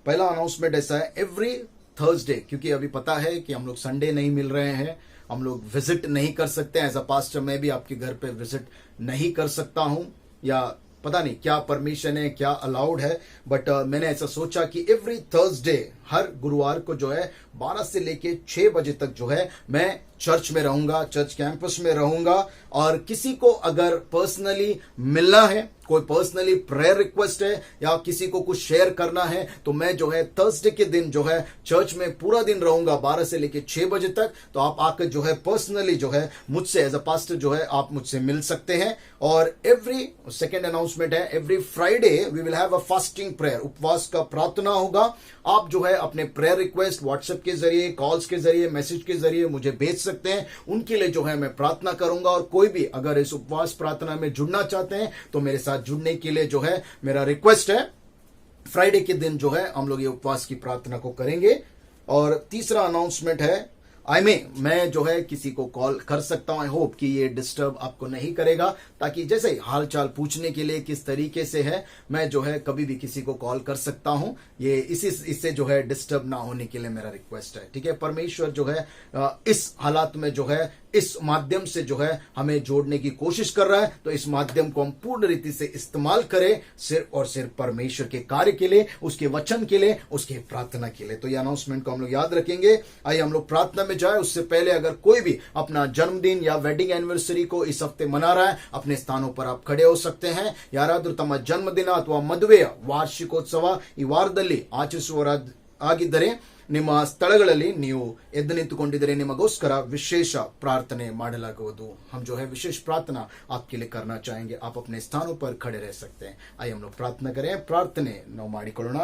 पहला अनाउंसमेंट ऐसा है, एवरी थर्सडे, क्योंकि अभी पता है कि हम लोग संडे नहीं मिल रहे हैं, हम लोग विजिट नहीं कर सकते हैं। एज अ पास्टर मैं भी आपके घर पे विजिट नहीं कर सकता हूं, या पता नहीं क्या परमिशन है, क्या अलाउड है, बट मैंने ऐसा सोचा कि एवरी थर्सडे, हर गुरुवार को जो है 12 से लेके 6 बजे तक जो है मैं चर्च में रहूंगा, चर्च कैंपस में रहूंगा। और किसी को अगर पर्सनली मिलना है, कोई पर्सनली प्रेयर रिक्वेस्ट है, या किसी को कुछ शेयर करना है, तो मैं जो है थर्सडे के दिन जो है चर्च में पूरा दिन रहूंगा 12 से लेके 6 बजे तक। तो आप आकर जो है पर्सनली जो है मुझसे एज अ पास्टर जो है आप मुझसे मिल सकते हैं। और एवरी सेकेंड अनाउंसमेंट है, every Friday we will have a fasting prayer, उपवास का प्रार्थना होगा। आप जो है अपने प्रेयर रिक्वेस्ट व्हाट्सएप के जरिए, कॉल्स के जरिए, मैसेज के जरिए मुझे भेज सकते हैं। उनके लिए जो है मैं प्रार्थना करूंगा। और कोई भी अगर इस उपवास प्रार्थना में जुड़ना चाहते हैं तो मेरे साथ जुड़ने के लिए जो है मेरा रिक्वेस्ट है, फ्राइडे के दिन जो है हम लोग ये उपवास की प्रार्थना को करेंगे। और तीसरा अनाउंसमेंट है, मैं जो है किसी को कॉल कर सकता हूं। आई होप कि ये डिस्टर्ब आपको नहीं करेगा, ताकि जैसे हाल चाल पूछने के लिए किस तरीके से है, मैं जो है कभी भी किसी को कॉल कर सकता हूं। ये इससे जो है डिस्टर्ब ना होने के लिए मेरा रिक्वेस्ट है, ठीक है। परमेश्वर जो है इस हालात में जो है इस माध्यम से जो है हमें जोड़ने की कोशिश कर रहा है, तो इस माध्यम को हम पूर्ण रीति से इस्तेमाल करें, सिर्फ और सिर्फ परमेश्वर के कार्य के लिए, उसके वचन के लिए, उसके प्रार्थना के लिए। तो ये अनाउंसमेंट को हम लोग याद रखेंगे। आइए हम लोग प्रार्थना में जाए। उससे पहले अगर कोई भी अपना जन्मदिन या वेडिंग एनिवर्सरी को इस हफ्ते मना रहा है, अपने स्थानों पर आप खड़े हो सकते हैं। ಯಾರಾದರೂ ತಮ್ಮ ಜನ್ಮದಿನ ಅಥವಾ ಮದುವೆಯ ವಾರ್ಷಿಕೋತ್ಸವ ಈ ವಾರದಲ್ಲಿ ಆಚರಿಸುವವರಾಗಿದ್ದರೆ ನಿಮ್ಮ ಸ್ಥಳಗಳಲ್ಲಿ ನೀವು ಎದ್ದು ನಿಂತುಕೊಂಡಿದ್ದರೆ ನಿಮಗೋಸ್ಕರ ವಿಶೇಷ ಪ್ರಾರ್ಥನೆ ಮಾಡಲಾಗುವುದು। हम जो है विशेष प्रार्थना आपके लिए करना चाहेंगे। आप अपने स्थानों पर खड़े रह सकते हैं। आइए हम लोग प्रार्थना करें। प्रार्थನೆ ನಾವು ಮಾಡಿಕೊಳ್ಳೋಣ।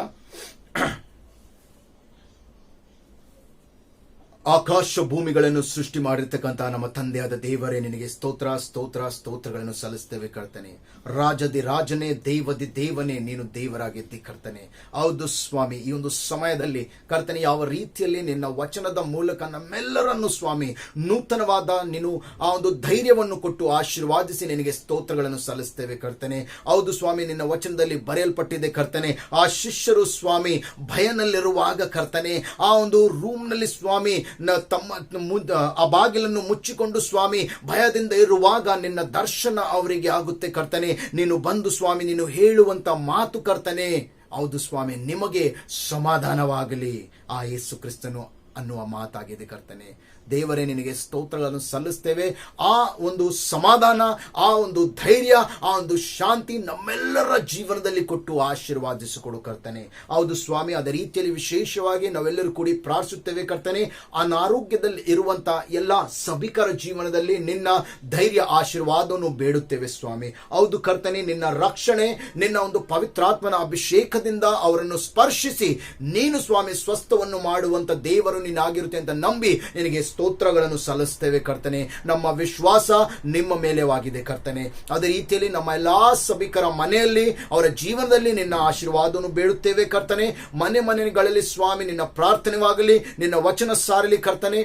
ಆಕಾಶ ಭೂಮಿಗಳನ್ನು ಸೃಷ್ಟಿ ಮಾಡಿರ್ತಕ್ಕಂಥ ನಮ್ಮ ತಂದೆಯಾದ ದೇವರೇ, ನಿನಗೆ ಸ್ತೋತ್ರ ಸ್ತೋತ್ರ ಸ್ತೋತ್ರಗಳನ್ನು ಸಲ್ಲಿಸ್ತೇವೆ ಕರ್ತನೆ. ರಾಜದಿ ರಾಜನೇ, ದೇವದಿ ದೇವನೇ, ನೀನು ದೇವರಾಗಿದ್ದಿ ಕರ್ತನೆ. ಹೌದು ಸ್ವಾಮಿ, ಈ ಒಂದು ಸಮಯದಲ್ಲಿ ಕರ್ತನೆ, ಯಾವ ರೀತಿಯಲ್ಲಿ ನಿನ್ನ ವಚನದ ಮೂಲಕ ನಮ್ಮೆಲ್ಲರನ್ನು ಸ್ವಾಮಿ ನೂತನವಾದ ನೀನು ಆ ಒಂದು ಧೈರ್ಯವನ್ನು ಕೊಟ್ಟು ಆಶೀರ್ವಾದಿಸಿ ನಿನಗೆ ಸ್ತೋತ್ರಗಳನ್ನು ಸಲ್ಲಿಸ್ತೇವೆ ಕರ್ತನೆ. ಹೌದು ಸ್ವಾಮಿ, ನಿನ್ನ ವಚನದಲ್ಲಿ ಬರೆಯಲ್ಪಟ್ಟಿದೆ ಕರ್ತನೆ, ಆ ಶಿಷ್ಯರು ಸ್ವಾಮಿ ಭಯನಲ್ಲಿರುವಾಗ ಕರ್ತನೆ, ಆ ಒಂದು ರೂಮ್ನಲ್ಲಿ ಸ್ವಾಮಿ ಆ ಬಾಗಿಲನ್ನು ಮುಚ್ಚಿಕೊಂಡು ಸ್ವಾಮಿ ಭಯದಿಂದ ಇರುವಾಗ ನಿನ್ನ ದರ್ಶನ ಅವರಿಗೆ ಆಗುತ್ತೆ ಕರ್ತನೆ. ನೀನು ಬಂದು ಸ್ವಾಮಿ ನೀನು ಹೇಳುವಂತ ಮಾತು ಕರ್ತನೆ, ಹೌದು ಸ್ವಾಮಿ, ನಿಮಗೆ ಸಮಾಧಾನವಾಗಲಿ ಆ ಯೇಸು ಕ್ರಿಸ್ತನು ಅನ್ನುವ ಮಾತಾಗಿದೆ ಕರ್ತನೆ. ದೇವರೇ, ನಿನಗೆ ಸ್ತೋತ್ರಗಳನ್ನು ಸಲ್ಲಿಸ್ತೇವೆ. ಆ ಒಂದು ಸಮಾಧಾನ, ಆ ಒಂದು ಧೈರ್ಯ, ಆ ಒಂದು ಶಾಂತಿ ನಮ್ಮೆಲ್ಲರ ಜೀವನದಲ್ಲಿ ಕೊಟ್ಟು ಆಶೀರ್ವಾದಿಸಿಕೊಡು ಕರ್ತನೆ. ಹೌದು ಸ್ವಾಮಿ, ಅದೇ ರೀತಿಯಲ್ಲಿ ವಿಶೇಷವಾಗಿ ನಾವೆಲ್ಲರೂ ಕೂಡಿ ಪ್ರಾರ್ಥಿಸುತ್ತೇವೆ ಕರ್ತನೆ. ಅನಾರೋಗ್ಯದಲ್ಲಿ ಇರುವಂತಹ ಎಲ್ಲ ಸಭಿಕರ ಜೀವನದಲ್ಲಿ ನಿನ್ನ ಧೈರ್ಯ ಆಶೀರ್ವಾದವನ್ನು ಬೇಡುತ್ತೇವೆ ಸ್ವಾಮಿ. ಹೌದು ಕರ್ತನೆ, ನಿನ್ನ ರಕ್ಷಣೆ, ನಿನ್ನ ಒಂದು ಪವಿತ್ರಾತ್ಮನ ಅಭಿಷೇಕದಿಂದ ಅವರನ್ನು ಸ್ಪರ್ಶಿಸಿ ನೀನು ಸ್ವಾಮಿ ಸ್ವಸ್ಥವನ್ನು ಮಾಡುವಂತ ದೇವರು ನೀನಾಗಿರುತ್ತೆ ಅಂತ ನಂಬಿ ನಿನಗೆ ಸ್ತೋತ್ರಗಳನ್ನು ಸಲ್ಲಿಸ್ತೇವೆ ಕರ್ತನೆ. ನಮ್ಮ ವಿಶ್ವಾಸ ನಿಮ್ಮ ಮೇಲೆವಾಗಿದೆ ಕರ್ತನೆ. ಅದೇ ರೀತಿಯಲ್ಲಿ ನಮ್ಮ ಎಲ್ಲಾ ಸಭಿಕರ ಮನೆಯಲ್ಲಿ ಅವರ ಜೀವನದಲ್ಲಿ ನಿನ್ನ ಆಶೀರ್ವಾದವನ್ನು ಬೇಡುತ್ತೇವೆ ಕರ್ತನೆ. ಮನೆಗಳಲ್ಲಿ ಸ್ವಾಮಿ ನಿನ್ನ ಪ್ರಾರ್ಥನೆವಾಗಲಿ, ನಿನ್ನ ವಚನ ಸಾರಲಿ ಕರ್ತನೆ.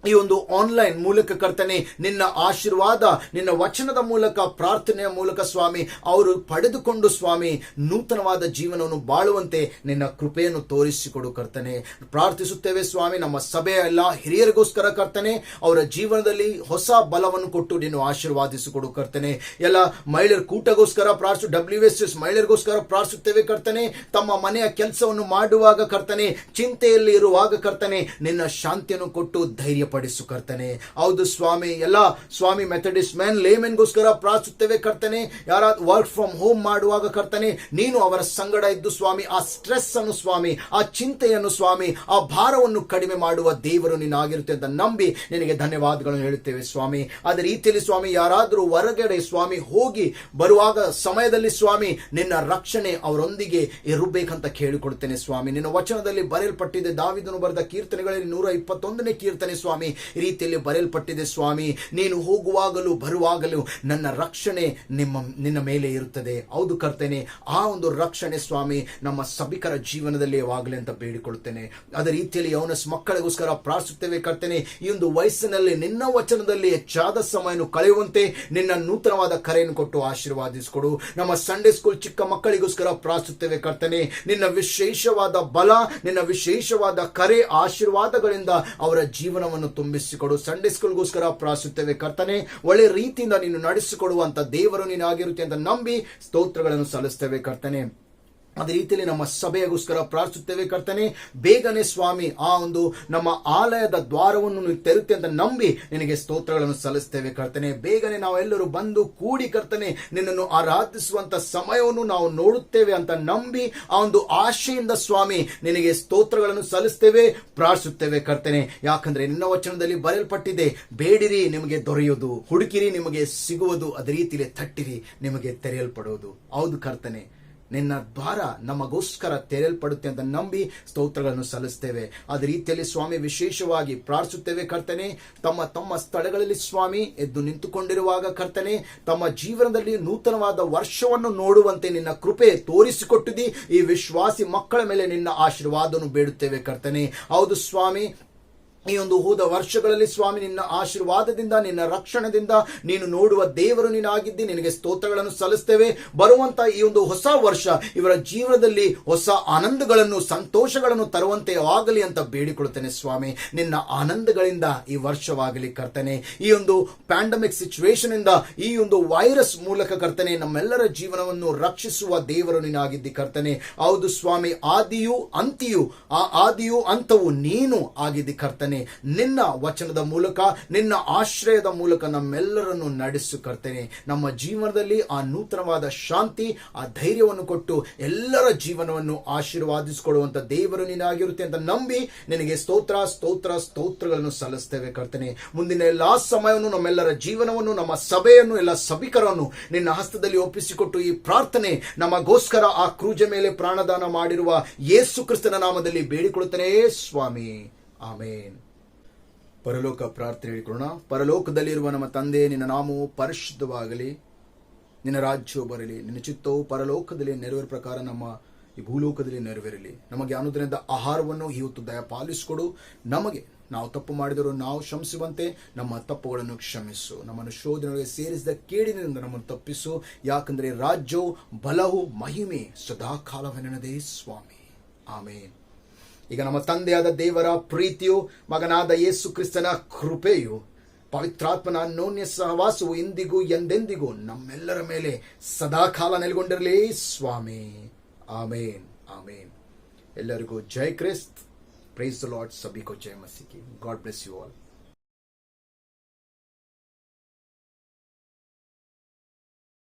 ಈ ಒಂದು ಆನ್ಲೈನ್ ಮೂಲಕ ಕರ್ತನೆ ನಿನ್ನ ಆಶೀರ್ವಾದ, ನಿನ್ನ ವಚನದ ಮೂಲಕ, ಪ್ರಾರ್ಥನೆಯ ಮೂಲಕ ಸ್ವಾಮಿ ಅವರು ಪಡೆದುಕೊಂಡು ಸ್ವಾಮಿ ನೂತನವಾದ ಜೀವನವನ್ನು ಬಾಳುವಂತೆ ನಿನ್ನ ಕೃಪೆಯನ್ನು ತೋರಿಸಿಕೊಡು ಕರ್ತನೆ. ಪ್ರಾರ್ಥಿಸುತ್ತೇವೆ ಸ್ವಾಮಿ ನಮ್ಮ ಸಭೆಯ ಎಲ್ಲ ಹಿರಿಯರಿಗೋಸ್ಕರ ಕರ್ತನೆ, ಅವರ ಜೀವನದಲ್ಲಿ ಹೊಸ ಬಲವನ್ನು ಕೊಟ್ಟು ನೀನು ಆಶೀರ್ವಾದಿಸಿಕೊಡು ಕರ್ತನೆ. ಎಲ್ಲ ಮಹಿಳೆಯರ ಕೂಟಗೋಸ್ಕರ ಪ್ರಾರ್ಥಿಸು, WSS ಮಹಿಳೆಯರಿಗೋಸ್ಕರ ಪ್ರಾರ್ಥಿಸುತ್ತೇವೆ ಕರ್ತನೆ. ತಮ್ಮ ಮನೆಯ ಕೆಲಸವನ್ನು ಮಾಡುವಾಗ ಕರ್ತನೆ, ಚಿಂತೆಯಲ್ಲಿ ಇರುವಾಗ ಕರ್ತನೆ ನಿನ್ನ ಶಾಂತಿಯನ್ನು ಕೊಟ್ಟು ಧೈರ್ಯ ಪಡಿಸು ಕರ್ತನೆ. ಹೌದು ಸ್ವಾಮಿ, ಎಲ್ಲ ಸ್ವಾಮಿ ಮೆಥಡಿಸ್ಟ್ ಮ್ಯಾನ್ ಲೇಮೆನ್ಗೋಸ್ಕರ ಪ್ರಾರ್ಥಿಸುತ್ತೇವೆ ಕರ್ತನೆ. ಯಾರಾದ್ರೂ ವರ್ಕ್ ಫ್ರಮ್ ಹೋಮ್ ಮಾಡುವಾಗ ಕರ್ತನೆ ನೀನು ಅವರ ಸಂಗಡ ಇದ್ದು ಸ್ವಾಮಿ ಆ ಸ್ಟ್ರೆಸ್ ಅನ್ನು ಸ್ವಾಮಿ, ಆ ಚಿಂತೆಯನ್ನು ಸ್ವಾಮಿ, ಆ ಭಾರವನ್ನು ಕಡಿಮೆ ಮಾಡುವ ದೇವರು ನೀನಾಗಿರುತ್ತೆ ಅಂತ ನಂಬಿ ನಿನಗೆ ಧನ್ಯವಾದಗಳನ್ನು ಹೇಳುತ್ತೇವೆ ಸ್ವಾಮಿ. ಅದೇ ರೀತಿಯಲ್ಲಿ ಸ್ವಾಮಿ ಯಾರಾದರೂ ಹೊರಗಡೆ ಸ್ವಾಮಿ ಹೋಗಿ ಬರುವಾಗ ಸಮಯದಲ್ಲಿ ಸ್ವಾಮಿ ನಿನ್ನ ರಕ್ಷಣೆ ಅವರೊಂದಿಗೆ ಇರಬೇಕಂತ ಕೇಳಿಕೊಡ್ತೇನೆ ಸ್ವಾಮಿ. ನಿನ್ನ ವಚನದಲ್ಲಿ ಬರೆಯಲ್ಪಟ್ಟಿದೆ, ದಾವೀದನು ಬರೆದ ಕೀರ್ತನೆಗಳಲ್ಲಿ 121ನೇ ಕೀರ್ತನೆ ಸ್ವಾಮಿ ಈ ರೀತಿಯಲ್ಲಿ ಬರೆಯಲ್ಪಟ್ಟಿದೆ ಸ್ವಾಮಿ, ನೀನು ಹೋಗುವಾಗಲೂ ಬರುವಾಗಲೂ ನನ್ನ ರಕ್ಷಣೆ ನಿನ್ನ ಮೇಲೆ ಇರುತ್ತದೆ. ಹೌದು ಕರ್ತನೆ, ಆ ಒಂದು ರಕ್ಷಣೆ ಸ್ವಾಮಿ ನಮ್ಮ ಸಭಿಕರ ಜೀವನದಲ್ಲಿ ಯಾವಾಗಲೇ ಅಂತ ಬೇಡಿಕೊಳ್ಳುತ್ತೇನೆ. ಅದೇ ರೀತಿಯಲ್ಲಿ ಯೌವನಸ್ ಮಕ್ಕಳಿಗೋಸ್ಕರ ಪ್ರಾರ್ಥಿಸುತ್ತೇವೆ ಕರ್ತನೆ. ಈ ಒಂದು ವಯಸ್ಸಿನಲ್ಲಿ ನಿನ್ನ ವಚನದಲ್ಲಿ ಹೆಚ್ಚಾದ ಸಮಯವನ್ನು ಕಳೆಯುವಂತೆ ನಿನ್ನ ನೂತನವಾದ ಕರೆಯನ್ನು ಕೊಟ್ಟು ಆಶೀರ್ವಾದಿಸಿಕೊಡು. ನಮ್ಮ ಸಂಡೇ ಸ್ಕೂಲ್ ಚಿಕ್ಕ ಮಕ್ಕಳಿಗೋಸ್ಕರ ಪ್ರಾರ್ಥಿಸುತ್ತೇವೆ ಕರ್ತನೆ. ನಿನ್ನ ವಿಶೇಷವಾದ ಬಲ, ನಿನ್ನ ವಿಶೇಷವಾದ ಕರೆ, ಆಶೀರ್ವಾದಗಳಿಂದ ಅವರ ಜೀವನವನ್ನು ತುಂಬಿಸಿಕೊಡು. ಸಂಡೇ ಸ್ಕೂಲ್ಗೋಸ್ಕರ ಪ್ರಾರ್ಥಿಸುತ್ತೇವೆ ಕರ್ತನೆ. ಒಳ್ಳೆ ರೀತಿಯಿಂದ ನೀನು ನಡೆಸಿಕೊಡುವಂತ ದೇವರು ನೀನಾಗಿರುತ್ತೆ ಅಂತ ನಂಬಿ ಸ್ತೋತ್ರಗಳನ್ನು ಸಲ್ಲಿಸ್ತೇವೆ ಕರ್ತನೆ. ಅದೇ ರೀತಿಯಲ್ಲಿ ನಮ್ಮ ಸಭೆಗೋಸ್ಕರ ಪ್ರಾರ್ಥಿಸುತ್ತೇವೆ ಕರ್ತನೆ. ಬೇಗನೆ ಸ್ವಾಮಿ ಆ ಒಂದು ನಮ್ಮ ಆಲಯದ ದ್ವಾರವನ್ನು ತೆರುತ್ತೆ ಅಂತ ನಂಬಿ ನಿನಗೆ ಸ್ತೋತ್ರಗಳನ್ನು ಸಲ್ಲಿಸ್ತೇವೆ ಕರ್ತನೆ. ಬೇಗನೆ ನಾವೆಲ್ಲರೂ ಬಂದು ಕೂಡಿ ಕರ್ತನೆ ನಿನ್ನನ್ನು ಆರಾಧಿಸುವಂತ ಸಮಯವನ್ನು ನಾವು ನೋಡುತ್ತೇವೆ ಅಂತ ನಂಬಿ ಆ ಒಂದು ಆಶೆಯಿಂದ ಸ್ವಾಮಿ ನಿನಗೆ ಸ್ತೋತ್ರಗಳನ್ನು ಸಲ್ಲಿಸ್ತೇವೆ, ಪ್ರಾರ್ಥಿಸುತ್ತೇವೆ ಕರ್ತನೆ. ಯಾಕಂದ್ರೆ ನಿನ್ನ ವಚನದಲ್ಲಿ ಬರೆಯಲ್ಪಟ್ಟಿದೆ, ಬೇಡಿರಿ ನಿಮಗೆ ದೊರೆಯುವುದು, ಹುಡುಕಿರಿ ನಿಮಗೆ ಸಿಗುವುದು, ಅದೇ ರೀತಿಯಲ್ಲಿ ತಟ್ಟಿರಿ ನಿಮಗೆ ತೆರೆಯಲ್ಪಡುವುದು. ಹೌದು ಕರ್ತನೆ, ನಿನ್ನ ದ್ವಾರ ನಮಗೋಸ್ಕರ ತೆರೆಯಲ್ಪಡುತ್ತೆ ಅಂತ ನಂಬಿ ಸ್ತೋತ್ರಗಳನ್ನು ಸಲ್ಲಿಸ್ತೇವೆ. ಅದೇ ರೀತಿಯಲ್ಲಿ ಸ್ವಾಮಿ ವಿಶೇಷವಾಗಿ ಪ್ರಾರ್ಥಿಸುತ್ತೇವೆ ಕರ್ತನೆ. ತಮ್ಮ ಸ್ಥಳಗಳಲ್ಲಿ ಸ್ವಾಮಿ ಎದ್ದು ನಿಂತುಕೊಂಡಿರುವಾಗ ಕರ್ತನೆ ತಮ್ಮ ಜೀವನದಲ್ಲಿ ನೂತನವಾದ ವರ್ಷವನ್ನು ನೋಡುವಂತೆ ನಿನ್ನ ಕೃಪೆ ತೋರಿಸಿಕೊಟ್ಟಿದ್ದಿ. ಈ ವಿಶ್ವಾಸಿ ಮಕ್ಕಳ ಮೇಲೆ ನಿನ್ನ ಆಶೀರ್ವಾದವನ್ನು ಬೇಡುತ್ತೇವೆ ಕರ್ತನೆ. ಹೌದು ಸ್ವಾಮಿ, ಈ ಒಂದು ಹೋದ ವರ್ಷಗಳಲ್ಲಿ ಸ್ವಾಮಿ ನಿನ್ನ ಆಶೀರ್ವಾದದಿಂದ, ನಿನ್ನ ರಕ್ಷಣದಿಂದ ನೀನು ನೋಡುವ ದೇವರು ನೀನಾಗಿದ್ದಿ. ನಿನಗೆ ಸ್ತೋತ್ರಗಳನ್ನು ಸಲ್ಲಿಸ್ತೇವೆ. ಬರುವಂತ ಈ ಒಂದು ಹೊಸ ವರ್ಷ ಇವರ ಜೀವನದಲ್ಲಿ ಹೊಸ ಆನಂದಗಳನ್ನು, ಸಂತೋಷಗಳನ್ನು ತರುವಂತೆ ಆಗಲಿ ಅಂತ ಬೇಡಿಕೊಳ್ಳುತ್ತೇನೆ ಸ್ವಾಮಿ. ನಿನ್ನ ಆನಂದಗಳಿಂದ ಈ ವರ್ಷವಾಗಲಿ ಕರ್ತನೆ. ಈ ಒಂದು ಪ್ಯಾಂಡಮಿಕ್ ಸಿಚುವೇಶನ್ ಇಂದ, ಈ ಒಂದು ವೈರಸ್ ಮೂಲಕ ಕರ್ತನೆ ನಮ್ಮೆಲ್ಲರ ಜೀವನವನ್ನು ರಕ್ಷಿಸುವ ದೇವರು ನೀನಾಗಿದ್ದಿ ಕರ್ತನೆ. ಹೌದು ಸ್ವಾಮಿ, ಆದಿಯೂ ಅಂತ್ಯೂ, ಆ ಆದಿಯೂ ಅಂತವು ನೀನು ಆಗಿದ್ದಿ ಕರ್ತನೆ. ನಿನ್ನ ವಚನದ ಮೂಲಕ, ನಿನ್ನ ಆಶ್ರಯದ ಮೂಲಕ ನಮ್ಮೆಲ್ಲರನ್ನು ನಡೆಸು ಕರ್ತನೆ. ನಮ್ಮ ಜೀವನದಲ್ಲಿ ಆ ನೂತನವಾದ ಶಾಂತಿ, ಆ ಧೈರ್ಯವನ್ನು ಕೊಟ್ಟು ಎಲ್ಲರ ಜೀವನವನ್ನು ಆಶೀರ್ವಾದಿಸಿಕೊಳ್ಳುವಂತ ದೇವರು ನೀನಾಗಿರುತ್ತೆ ಅಂತ ನಂಬಿ ನಿನಗೆ ಸ್ತೋತ್ರ ಸ್ತೋತ್ರ ಸ್ತೋತ್ರಗಳನ್ನು ಸಲ್ಲಿಸ್ತೇವೆ ಕರ್ತನೆ. ಮುಂದಿನ ಎಲ್ಲಾ ಸಮಯವನ್ನು, ನಮ್ಮೆಲ್ಲರ ಜೀವನವನ್ನು, ನಮ್ಮ ಸಭೆಯನ್ನು, ಎಲ್ಲ ಸಭಿಕರನ್ನು ನಿನ್ನ ಹಸ್ತದಲ್ಲಿ ಒಪ್ಪಿಸಿಕೊಟ್ಟು ಈ ಪ್ರಾರ್ಥನೆ ನಮಗೋಸ್ಕರ ಆ ಕ್ರೂಜ ಮೇಲೆ ಪ್ರಾಣದಾನ ಮಾಡಿರುವ ಯೇಸು ಕ್ರಿಸ್ತನ ನಾಮದಲ್ಲಿ ಬೇಡಿಕೊಳ್ಳುತ್ತೇನೆ ಸ್ವಾಮಿ. ಆಮೇನ್. ಪರಲೋಕ ಪ್ರಾರ್ಥನೆ ಹೇಳಿಕೊಳ್ಳೋಣ. ಪರಲೋಕದಲ್ಲಿರುವ ನಮ್ಮ ತಂದೆ, ನಿನ್ನ ನಾಮವು ಪರಿಶುದ್ಧವಾಗಲಿ, ನಿನ್ನ ರಾಜ್ಯವು ಬರಲಿ, ನಿನ್ನ ಚಿತ್ತವು ಪರಲೋಕದಲ್ಲಿ ನೆರವೇರ ಪ್ರಕಾರ ನಮ್ಮ ಈ ಭೂಲೋಕದಲ್ಲಿ ನೆರವೇರಲಿ. ನಮಗೆ ಅನುದಿನದ ಆಹಾರವನ್ನು ಇವತ್ತು ದಯಪಾಲಿಸಿಕೊಡು. ನಮಗೆ ನಾವು ತಪ್ಪು ಮಾಡಿದರೂ ನಾವು ಕ್ಷಮಿಸುವಂತೆ ನಮ್ಮ ತಪ್ಪುಗಳನ್ನು ಕ್ಷಮಿಸು. ನಮ್ಮನ್ನು ಶೋಧನೆಗೆ ಸೇರಿಸಿದ ಕೇಡಿನಿಂದ ನಮ್ಮನ್ನು ತಪ್ಪಿಸು. ಯಾಕಂದರೆ ರಾಜ್ಯವು, ಬಲವು, ಮಹಿಮೆ ಸದಾಕಾಲವೆನ್ನದೇ ಸ್ವಾಮಿ. ಆಮೇನ್. ಈಗ ನಮ್ಮ ತಂದೆಯಾದ ದೇವರ ಪ್ರೀತಿಯು, ಮಗನಾದ ಯೇಸು ಕ್ರಿಸ್ತನ ಕೃಪೆಯು, ಪವಿತ್ರಾತ್ಮನ ಅನ್ಯೋನ್ಯ ಸಹವಾಸವು ಇಂದಿಗೂ ಎಂದೆಂದಿಗೂ ನಮ್ಮೆಲ್ಲರ ಮೇಲೆ ಸದಾಕಾಲ ನೆಲೆಗೊಂಡಿರಲಿ ಸ್ವಾಮಿ. ಆಮೇನ್, ಆಮೇನ್. ಎಲ್ಲರಿಗೂ ಜೈ ಕ್ರಿಸ್ತ್. Praise the Lord. ಸಭಿ ಕೋ ಜೈ ಮಸೀಹ್ ಕಿ. God bless you all.